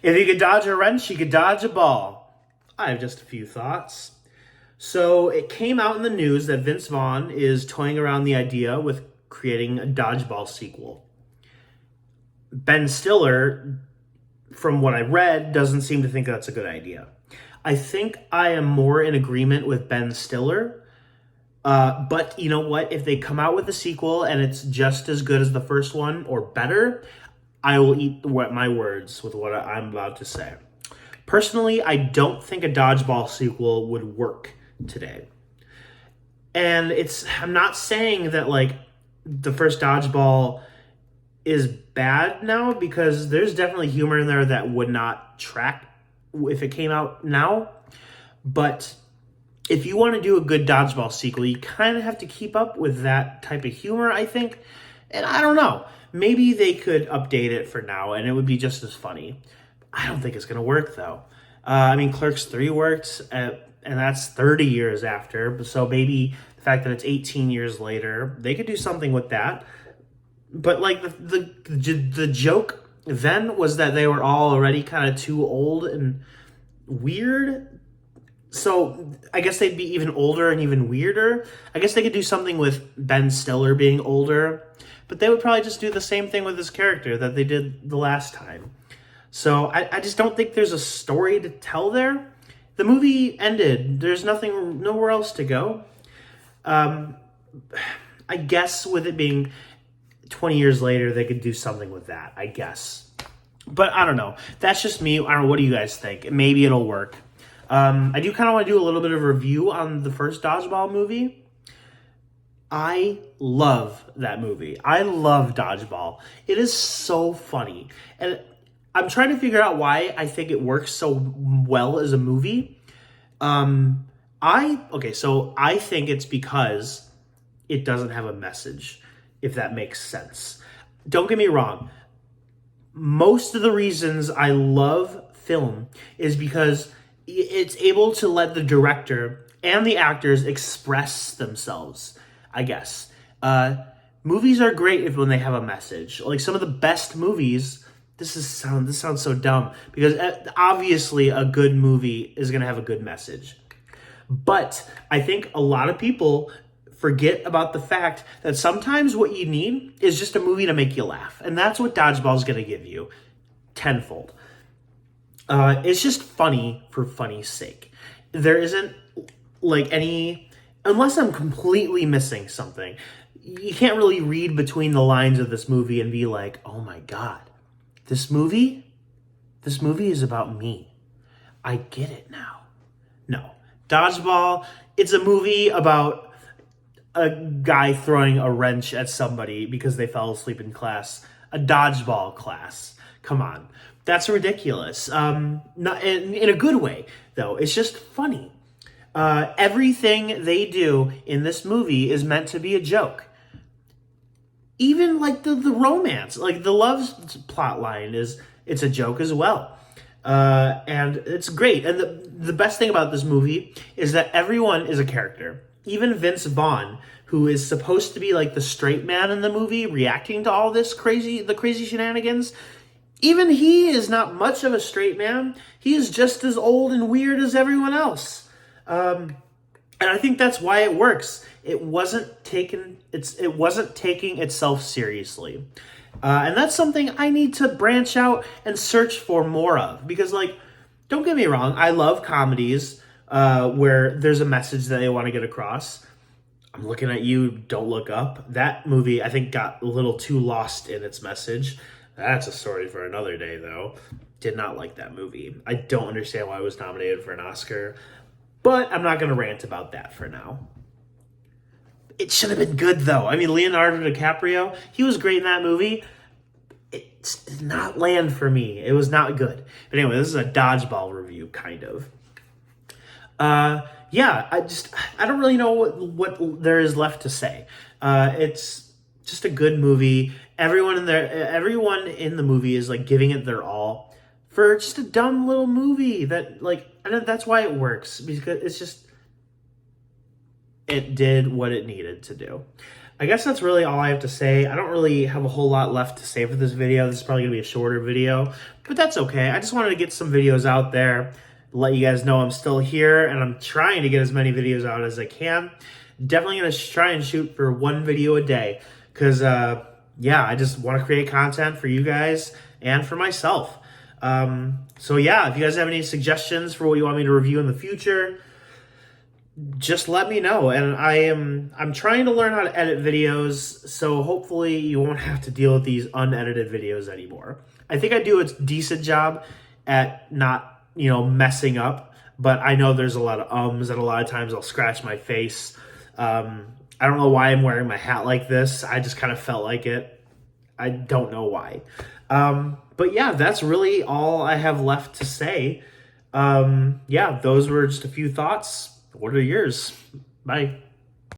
If you could dodge a wrench, you could dodge a ball. I have just a few thoughts. So it came out in the news that Vince Vaughn is toying around the idea with creating a Dodgeball sequel. Ben Stiller, from what I read, doesn't seem to think that's a good idea. I think I am more in agreement with Ben Stiller. But you know what? If they come out with a sequel and it's just as good as the first one or better, I will eat my words with what I'm about to say. Personally, I don't think a Dodgeball sequel would work today. And I'm not saying that like the first Dodgeball is bad now, because there's definitely humor in there that would not track if it came out now. But if you want to do a good Dodgeball sequel, you kind of have to keep up with that type of humor, I think. And I don't know. Maybe they could update it for now, and it would be just as funny. I don't think it's going to work, though. Clerks 3 worked, and that's 30 years after. So maybe the fact that it's 18 years later, they could do something with that. But, like, the joke then was that they were all already kind of too old and weird. So I guess they'd be even older and even weirder. I guess they could do something with Ben Stiller being older. But they would probably just do the same thing with his character that they did the last time. So I just don't think there's a story to tell there. The movie ended. There's nowhere else to go. I guess with it being 20 years later, they could do something with that, I guess. But I don't know. That's just me. I don't know. What do you guys think? Maybe it'll work. I do kind of want to do a little bit of a review on the first Dodgeball movie. I love that movie. I love Dodgeball. It is so funny. And I'm trying to figure out why I think it works so well as a movie. I think it's because it doesn't have a message, if that makes sense. Don't get me wrong. Most of the reasons I love film is because it's able to let the director and the actors express themselves, I guess. Movies are great when they have a message. Like some of the best movies, this sounds so dumb, because obviously a good movie is going to have a good message. But I think a lot of people forget about the fact that sometimes what you need is just a movie to make you laugh. And that's what Dodgeball is going to give you tenfold. It's just funny for funny's sake. There isn't like unless I'm completely missing something, you can't really read between the lines of this movie and be like, oh my God, this movie is about me. I get it now. No. Dodgeball, it's a movie about a guy throwing a wrench at somebody because they fell asleep in class. A dodgeball class. Come on. That's ridiculous. Not in a good way, though. It's just funny. Everything they do in this movie is meant to be a joke. Even like the romance, like the love plot line it's a joke as well. And it's great. And the best thing about this movie is that everyone is a character. Even Vince Vaughn, who is supposed to be like the straight man in the movie, reacting to all the crazy shenanigans, even he is not much of a straight man. He is just as old and weird as everyone else. And I think that's why it works. It wasn't taking itself seriously. And that's something I need to branch out and search for more of. Because, like, don't get me wrong, I love comedies where there's a message that they want to get across. I'm looking at you, Don't Look Up. That movie, I think, got a little too lost in its message. That's a story for another day, though. Did not like that movie. I don't understand why it was nominated for an Oscar. But I'm not going to rant about that for now. It should have been good, though. I mean, Leonardo DiCaprio, he was great in that movie. It did not land for me. It was not good. But anyway, this is a Dodgeball review, kind of. Yeah, I don't really know what there is left to say. It's just a good movie. Everyone in the movie is like giving it their all for just a dumb little movie that, like, that's why it works, because it did what it needed to do. I guess that's really all I have to say. I don't really have a whole lot left to say for this video. This is probably going to be a shorter video, but that's okay. I just wanted to get some videos out there, let you guys know I'm still here, and I'm trying to get as many videos out as I can. Definitely going to try and shoot for 1 video a day because, yeah, I just want to create content for you guys and for myself. So, yeah, if you guys have any suggestions for what you want me to review in the future, just let me know. And I'm trying to learn how to edit videos, so hopefully you won't have to deal with these unedited videos anymore. I think I do a decent job at not, messing up, but I know there's a lot of ums, and a lot of times I'll scratch my face. I don't know why I'm wearing my hat like this. I just kind of felt like it. I don't know why. But yeah, that's really all I have left to say. Yeah, those were just a few thoughts. What are yours? Bye.